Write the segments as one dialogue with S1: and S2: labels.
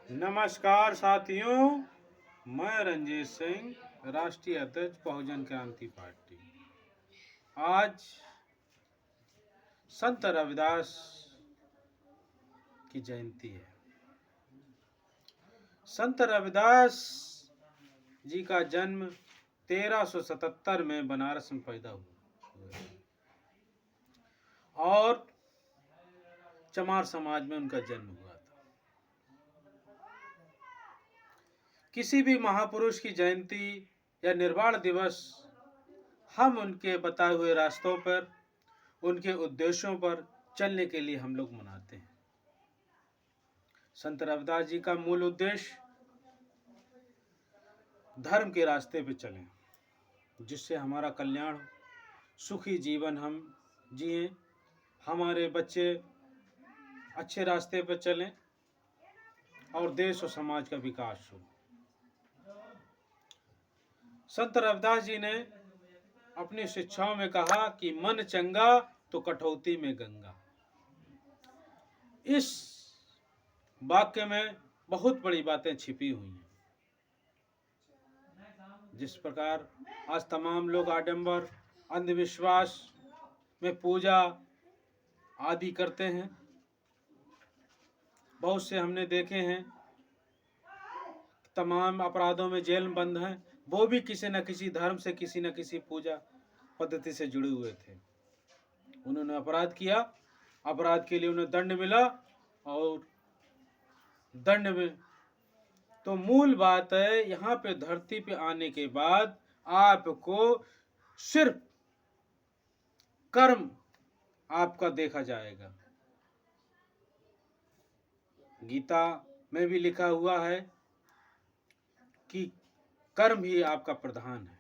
S1: नमस्कार साथियों, मैं रंजीत सिंह, राष्ट्रीय अध्यक्ष बहुजन क्रांति पार्टी। आज संत रविदास की जयंती है। संत रविदास जी का जन्म 1377 में बनारस में पैदा हुआ और चमार समाज में उनका जन्म हुआ था। किसी भी महापुरुष की जयंती या निर्वाण दिवस हम उनके बताए हुए रास्तों पर, उनके उद्देश्यों पर चलने के लिए हम लोग मनाते हैं। संत रविदास जी का मूल उद्देश्य धर्म के रास्ते पे चलें, जिससे हमारा कल्याण हो, सुखी जीवन हम जिएं, हमारे बच्चे अच्छे रास्ते पर चलें और देश और समाज का विकास हो। संत रविदास जी ने अपनी शिक्षाओं में कहा कि मन चंगा तो कठौती में गंगा। इस वाक्य में बहुत बड़ी बातें छिपी हुई हैं। जिस प्रकार आज तमाम लोग आडंबर, अंधविश्वास में पूजा आदि करते हैं, बहुत से हमने देखे हैं तमाम अपराधों में जेल में बंद हैं, वो भी किसी न किसी धर्म से, किसी न किसी पूजा पद्धति से जुड़े हुए थे। उन्होंने अपराध किया, अपराध के लिए उन्हें दंड मिला और दंड में तो मूल बात है, यहाँ पे धरती पे आने के बाद आपको सिर्फ कर्म आपका देखा जाएगा। गीता में भी लिखा हुआ है कि कर्म ही आपका प्रधान है।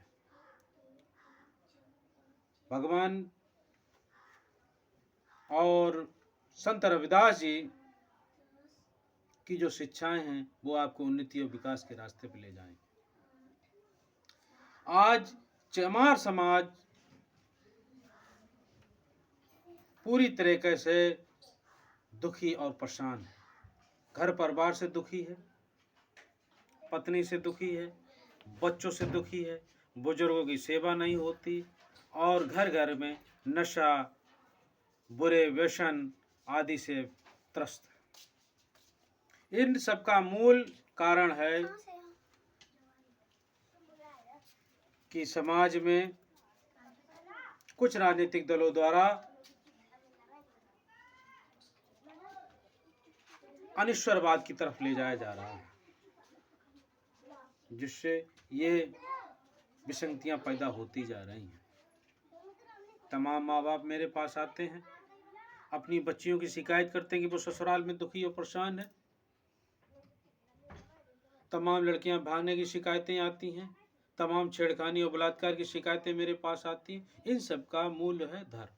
S1: भगवान और संत रविदास जी की जो शिक्षाएं हैं वो आपको उन्नति और विकास के रास्ते पर ले जाएंगे। आज चमार समाज पूरी तरीके से दुखी और परेशान है। घर परिवार से दुखी है, पत्नी से दुखी है, बच्चों से दुखी है, बुजुर्गों की सेवा नहीं होती और घर घर में नशा, बुरे व्यसन आदि से त्रस्त है। इन सब का मूल कारण है कि समाज में कुछ राजनीतिक दलों द्वारा अनिश्वरवाद की तरफ ले जाया जा रहा है, जिससे ये विसंगतियां पैदा होती जा रही हैं। तमाम माँ बाप मेरे पास आते हैं, अपनी बच्चियों की शिकायत करते हैं कि वो ससुराल में दुखी और परेशान है। तमाम लड़कियां भागने की शिकायतें आती हैं, तमाम छेड़खानी और बलात्कार की शिकायतें मेरे पास आती हैं। इन सब का मूल है धर्म।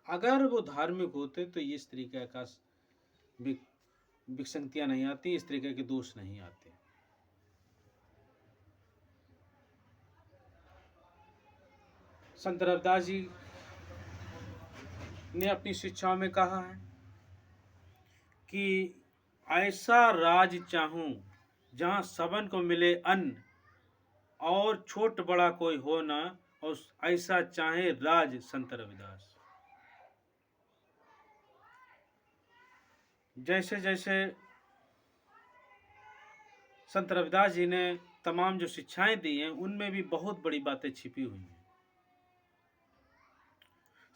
S1: अगर वो धार्मिक होते तो इस तरीके का विसंगतियां नहीं आती, इस तरीके के दोष नहीं आते। संत रविदास जी ने अपनी शिक्षाओं में कहा है कि ऐसा राज चाहूं जहां सबन को मिले अन्न और छोट बड़ा कोई हो ना, और ऐसा चाहे राज संत रविदास। जैसे जैसे संत रविदास जी ने तमाम जो शिक्षाएं दी हैं उनमें भी बहुत बड़ी बातें छिपी हुई हैं।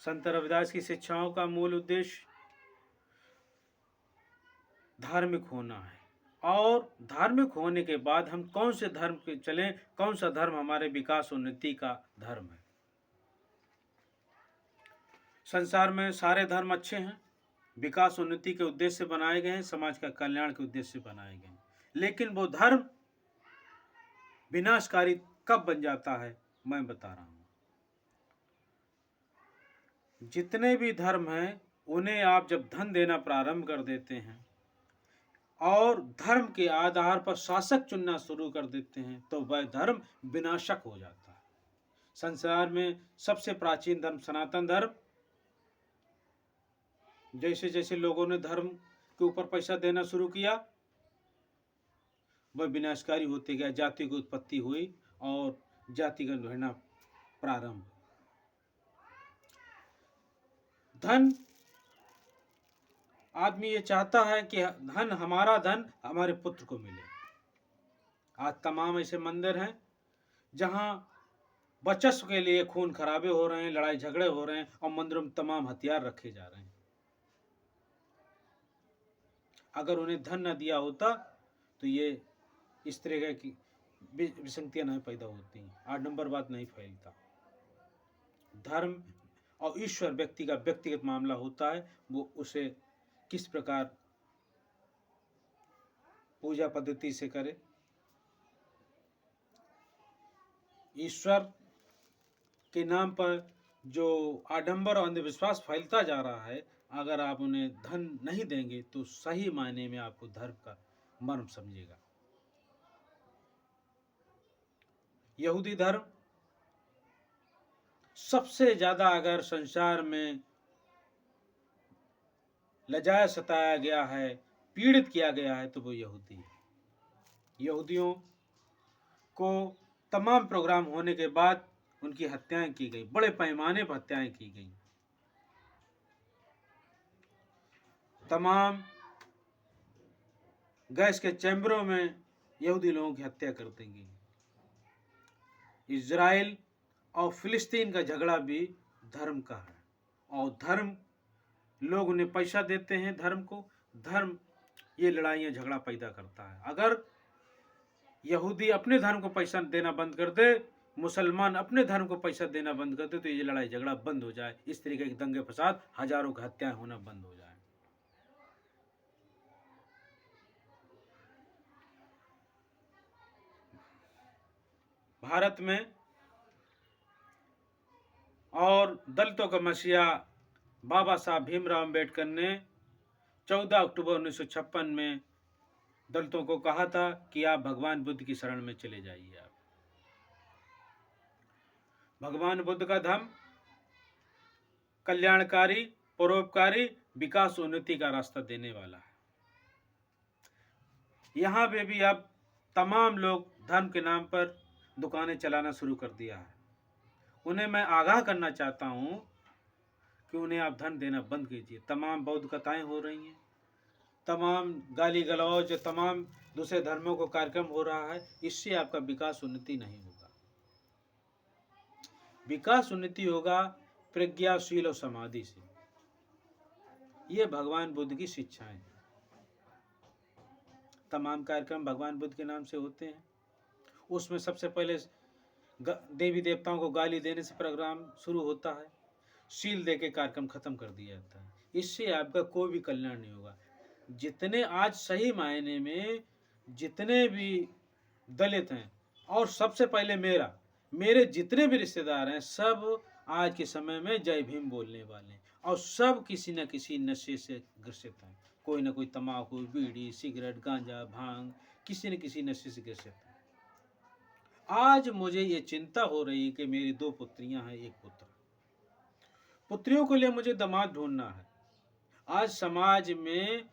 S1: संत रविदास की शिक्षाओं का मूल उद्देश्य धार्मिक होना है, और धार्मिक होने के बाद हम कौन से धर्म पे चलें, कौन सा धर्म हमारे विकास और उन्नति का धर्म है। संसार में सारे धर्म अच्छे हैं, विकास उन्नति के उद्देश्य से बनाए गए हैं, समाज का कल्याण के उद्देश्य से बनाए गए हैं, लेकिन वो धर्म विनाशकारी कब बन जाता है मैं बता रहा हूं। जितने भी धर्म हैं उन्हें आप जब धन देना प्रारंभ कर देते हैं और धर्म के आधार पर शासक चुनना शुरू कर देते हैं तो वह धर्म विनाशक हो जाता है। संसार में सबसे प्राचीन धर्म सनातन धर्म, जैसे जैसे लोगों ने धर्म के ऊपर पैसा देना शुरू किया, वह विनाशकारी होते गया। जाति की उत्पत्ति हुई और जाति का बढ़ना प्रारंभ। धन, आदमी ये चाहता है कि धन, हमारा धन हमारे पुत्र को मिले। आज तमाम ऐसे मंदिर हैं जहां वर्चस्व के लिए खून खराबे हो रहे हैं, लड़ाई झगड़े हो रहे हैं और मंदिरों में तमाम हथियार रखे जा रहे हैं। अगर उन्हें धन न दिया होता तो ये इस तरह की विसंगतियां नहीं पैदा होती, आडंबरवाद नहीं फैलता। धर्म और ईश्वर व्यक्ति का व्यक्तिगत मामला होता है, वो उसे किस प्रकार पूजा पद्धति से करे। ईश्वर के नाम पर जो आडंबर और अंधविश्वास फैलता जा रहा है, अगर आप उन्हें धन नहीं देंगे तो सही मायने में आपको धर्म का मर्म समझेगा। यहूदी धर्म सबसे ज्यादा अगर संसार में लजाया सताया गया है, पीड़ित किया गया है, तो वो यहूदी है। यहूदियों को तमाम प्रोग्राम होने के बाद उनकी हत्याएं की गई, बड़े पैमाने पर हत्याएं की गई। तमाम गैस के चैम्बरों में यहूदी लोगों की हत्या कर देंगे। इजराइल और फिलिस्तीन का झगड़ा भी धर्म का है, और धर्म, लोग उन्हें पैसा देते हैं धर्म को, धर्म ये लड़ाइयाँ झगड़ा पैदा करता है। अगर यहूदी अपने धर्म को पैसा देना बंद कर दे, मुसलमान अपने धर्म को पैसा देना बंद कर दे, तो ये लड़ाई झगड़ा बंद हो जाए, इस तरीके के दंगे फसाद, हजारों की हत्याएं होना बंद हो जाए। भारत में और दलितों का मसीहा बाबा साहब भीमराव अम्बेडकर ने 14 अक्टूबर 1956 में दलितों को कहा था कि आप भगवान बुद्ध की शरण में चले जाइए। आप भगवान बुद्ध का धर्म कल्याणकारी, परोपकारी, विकास, उन्नति का रास्ता देने वाला है। यहाँ पे भी अब तमाम लोग धर्म के नाम पर दुकानें चलाना शुरू कर दिया है। उन्हें मैं आगाह करना चाहता हूँ कि उन्हें आप धन देना बंद कीजिए। तमाम बौद्ध कथाएं हो रही हैं, तमाम गाली गलौज, तमाम दूसरे धर्मों को कार्यक्रम हो रहा है, इससे आपका विकास उन्नति नहीं होगा। विकास उन्नति होगा प्रज्ञाशील और समाधि से। ये भगवान बुद्ध की शिक्षाएं हैं। तमाम कार्यक्रम भगवान बुद्ध के नाम से होते हैं। उसमें सबसे पहले देवी देवताओं को गाली देने से प्रोग्राम शुरू होता है, शील दे के कार्यक्रम खत्म कर दिया जाता है। इससे आपका कोई भी कल्याण नहीं होगा। जितने आज सही मायने में जितने भी दलित हैं, और सबसे पहले मेरे जितने भी रिश्तेदार हैं, सब आज के समय में जय भीम बोलने वाले हैं, और सब किसी न किसी नशे से ग्रसित हैं। कोई ना कोई तम्बाकू, बीड़ी, सिगरेट, गांजा, भांग, किसी न किसी नशे से ग्रसित हैं। आज मुझे ये चिंता हो रही है कि मेरी 2 पुत्रियां हैं, 1 पुत्र। पुत्रियों के लिए मुझे दामाद ढूंढना है। आज समाज में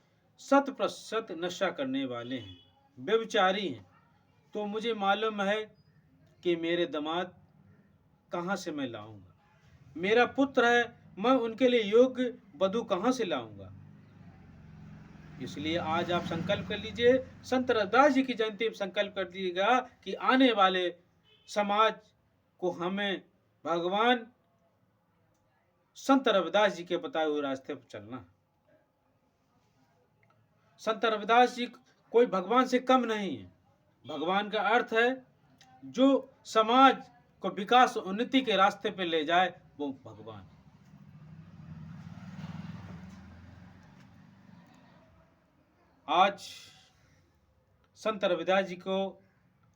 S1: 100% नशा करने वाले हैं, व्यभिचारी हैं, तो मुझे मालूम है कि मेरे दामाद कहाँ से मैं लाऊंगा। मेरा पुत्र है, मैं उनके लिए योग्य वधू कहाँ से लाऊंगा। इसलिए आज आप संकल्प कर लीजिए, संत रविदास जी की जयंती में संकल्प कर दीजिएगा कि आने वाले समाज को हमें भगवान संत रविदास जी के बताए हुए रास्ते पर चलना। संत रविदास जी कोई भगवान से कम नहीं है। भगवान का अर्थ है जो समाज को विकास उन्नति के रास्ते पे ले जाए, वो भगवान। आज संत रविदास जी को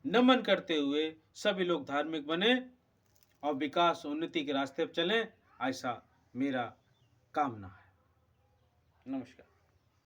S1: नमन करते हुए सभी लोग धार्मिक बने और विकास उन्नति के रास्ते पर चलें, ऐसा मेरा कामना है। नमस्कार।